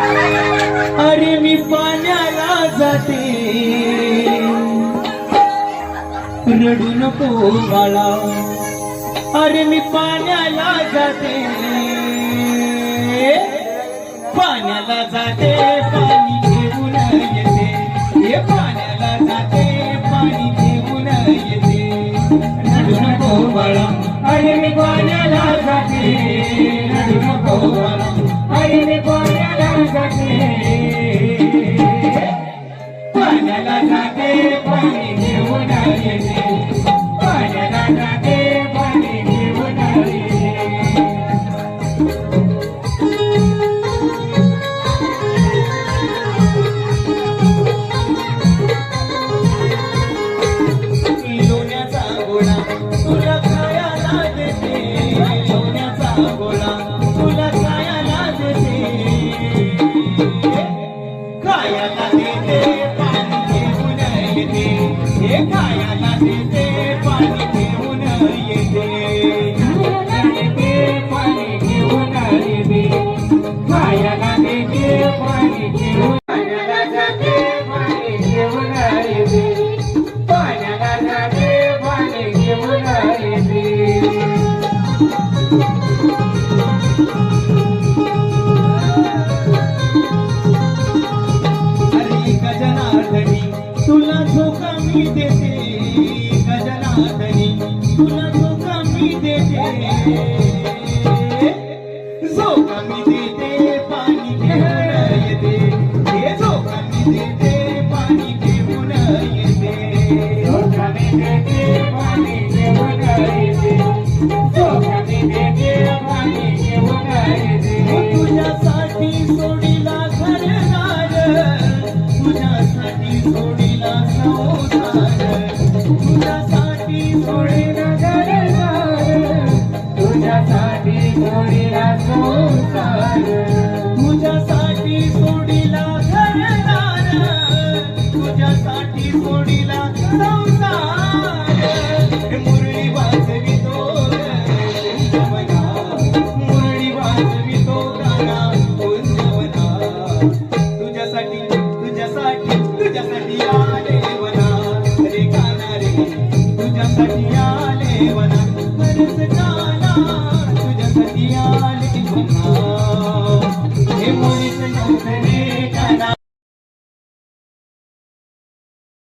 अरे मी पाण्याला जाते, रडू नको बाळा. अरे मी पाण्याला जाते, पाण्याला जाते, पाणी घेऊन येते. हे पाण्याला जाते, पाणी घेऊन येते. रडू नको बाळा. अरे मी पाण्याला जाते, रडू नको बाळा. अरे मी पाण्याला जाते, पाण्याला जाते, पाणी घेऊन येते. पाण्याला जाते, पाणी घेऊन येते. लोण्याचा गोळा तुला खायला देते, लोण्याचा गोळा तुला खायला देते. खायला देते, पाणी घेऊन येते. हे खायला देते, पाणी घेऊन येते. पाणी घेऊन येते. खायला देते, पाणी घेऊन. पाण्याला जाते, पाणी घेऊन येते. पाण्याला जाते, पाणी घेऊन येते. अरे गजनार्दनी तुला धोका मी देते, गजनार्दनी तुला धोका मी देते. धोका मी देते, पाणी घेऊन येते. हे धोका मी देते, पाणी घेऊन येते. धोका मी देते, पाणी घेऊन येते. धोका मी देते, पाणी घेऊन येते. तुझ्यासाठी सोडीला घरदार, तुझ्यासाठी सोडीला संसार. तुझ्यासाठी सोडीला घरदार, तुझ्यासाठी सोडीला संसार. तुझ्यासाठी सोडीला घरदार, तुझ्यासाठी सोडीला संसार. मुरळी वाजवितो कुंजवना, मुरळी वाजवितो गाणा कुंजवना. तुझ्यासाठी तुझ्यासाठी तुझ्यासाठी आले वना रे गाणा रे. तुझ्यासाठी आले वना खरंच गाणं.